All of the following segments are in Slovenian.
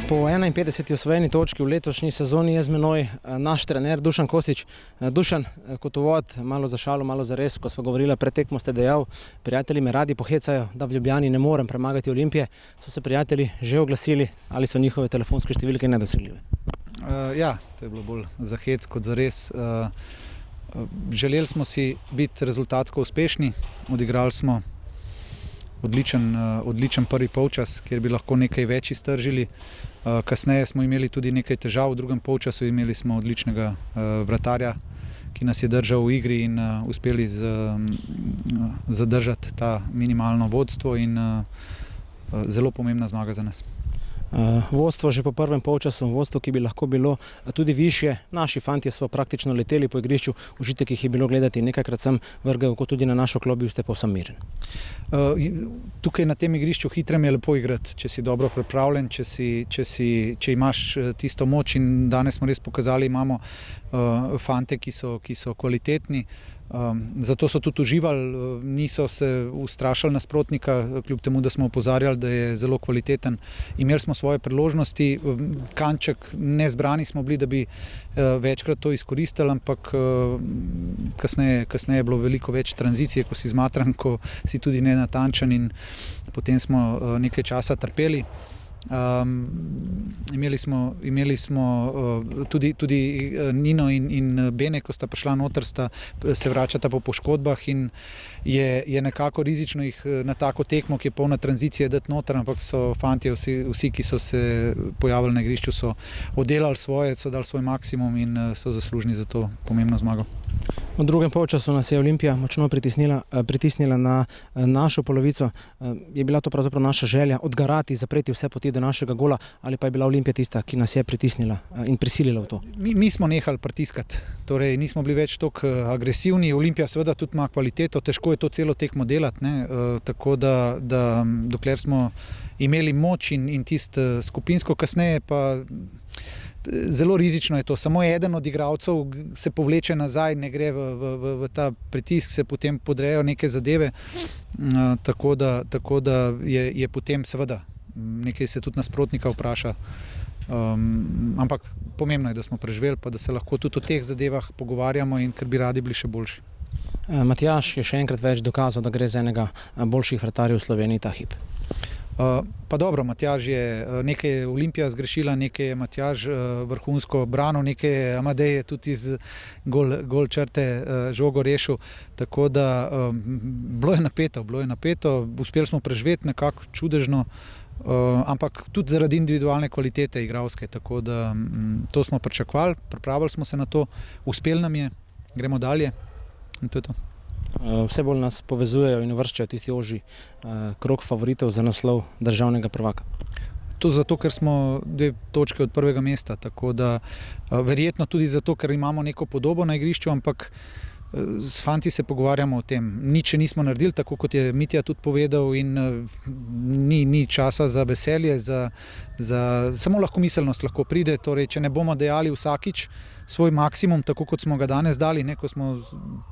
Po 51. osvojeni točki v letošnji sezoni je z menoj naš trener Dušan Kosič. Dušan, kot uvod, malo za šalo, malo za res, ko sva govorila pred tekmo, ste dejal, prijatelji me radi pohecajo, da v Ljubljani ne morem premagati Olimpije. So se prijatelji že oglasili ali so njihove telefonske številke nedosegljive? Ja, to je bilo bolj za hec kot za res. Želeli smo si biti rezultatsko uspešni, odigrali smo odličen prvi polčas, kjer bi lahko nekaj več iztržili. Kasneje smo imeli tudi nekaj težav v drugem polčasu, imeli smo odličnega vratarja, ki nas je držal v igri in uspeli zadržati ta minimalno vodstvo in zelo pomembna zmaga za nas. Vodstvo že po prvem polčasu, vodstvo, ki bi lahko bilo tudi višje. Naši fantje so praktično leteli po igrišču, užitek jih je bilo gledati, nekajkrat sem vrgel, kot tudi na našo klopi, ste povsem miren. Tukaj na tem igrišču hitrem je lepo igrati, če si dobro pripravljen, če imaš tisto moč, in danes smo res pokazali, imamo fante, ki so kvalitetni. Zato so tudi uživali, niso se ustrašili nasprotnika, kljub temu, da smo opozarjali, da je zelo kvaliteten. Imeli smo svoje priložnosti, kanček nezbrani smo bili, da bi večkrat to izkoristili, ampak kasneje je bilo veliko več tranzicije, ko si zmatran, ko si tudi nenatančen, in potem smo nekaj časa trpeli. Imeli smo tudi Nino in Bene, ko sta prišla noter, se vračata po poškodbah in je nekako rizično jih na tako tekmo, ki je polna tranzicije, dati noter, ampak so fantje vsi, ki so se pojavili na igrišču, so oddelali svoje, so dali svoj maksimum in so zaslužni za to pomembno zmago. V drugem polčasu nas je Olimpija močno pritisnila na našo polovico. Je bila to pravzaprav naša želja odgarati, zapreti vse poti do našega gola, ali pa je bila Olimpija tista, ki nas je pritisnila in prisilila v to? Mi smo nehali pritiskati, torej nismo bili več toliko agresivni. Olimpija seveda tudi ima kvaliteto, težko je to celo tekmo delati, tako da dokler smo imeli moč in tisto skupinsko, kasneje pa zelo rizično je to. Samo eden od igralcev se povleče nazaj, ne gre v ta pritisk, se potem podrejo neke zadeve, tako da je potem seveda nekaj se tudi nasprotnika vpraša. Ampak pomembno je, da smo preživeli, pa da se lahko tudi o teh zadevah pogovarjamo, in ker bi radi bili še boljši. Matjaž je še enkrat več dokazal, da gre za enega boljših vratarjev v Sloveniji ta hip. Pa dobro, Matjaž je nekaj Olimpija zgrešila, nekaj je Matjaž vrhunsko branil, nekaj je Amadej tudi iz gol črte žogo rešil, tako da bilo je napeto, uspeli smo preživeti nekako čudežno, ampak tudi zaradi individualne kvalitete igralske, tako da to smo pričakovali, pripravili smo se na to, uspelo nam je, gremo dalje in to je to. Vse bolj nas povezujejo in uvrščajo tisti ožji krog favoritov za naslov državnega prvaka. To zato, ker smo 2 točke od prvega mesta, tako da verjetno tudi zato, ker imamo neko podobo na igrišču, ampak s fanti se pogovarjamo o tem. Nič nismo naredili, tako kot je Mitja tudi povedal, in ni časa za veselje, samo lahko miselnost lahko pride. Torej, če ne bomo dejali vsakič svoj maksimum, tako kot smo ga danes dali, ko smo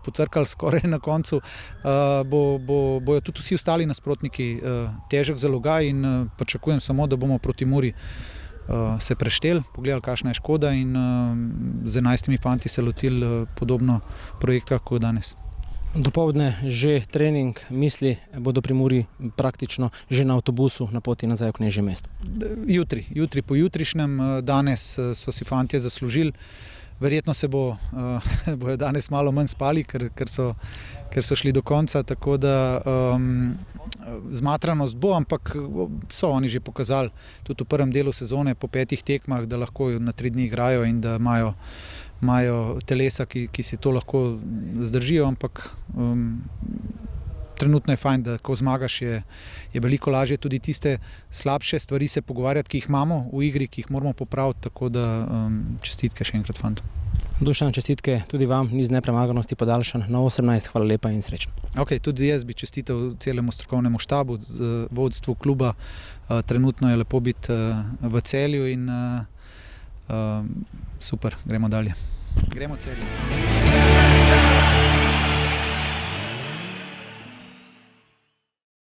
pocrkali skoraj na koncu, bojo tudi vsi ostali nasprotniki težek zalogaj, in pričakujem samo, da bomo proti Muri se prešteli, pogledali, kakšna je škoda, in z 11 fanti se lotili podobno projekta kot danes. Dopoldne že trening, misli bodo pri Muri praktično že na avtobusu na poti nazaj v Knežje mesto. Jutri po jutrišnjem, danes so si fantje zaslužili. Verjetno se bojo danes malo manj spali, ker so šli do konca, tako da zmatranost bo, ampak so oni že pokazali tudi v prvem delu sezone po 5 tekmah, da lahko na 3 dni igrajo in da imajo telesa, ki si to lahko zdržijo, ampak trenutno je fajn, da ko zmagaš, je veliko lažje tudi tiste slabše stvari se pogovarjati, ki jih imamo v igri, ki jih moramo popraviti, tako da čestitke še enkrat fantom. Dušan, čestitke tudi vam, niz nepremaganosti podaljšan na 18, hvala lepa in srečno. Tudi jaz bi čestital celemu strokovnemu štabu, vodstvu kluba, trenutno je lepo biti v Celju in super, gremo dalje. Gremo Celje.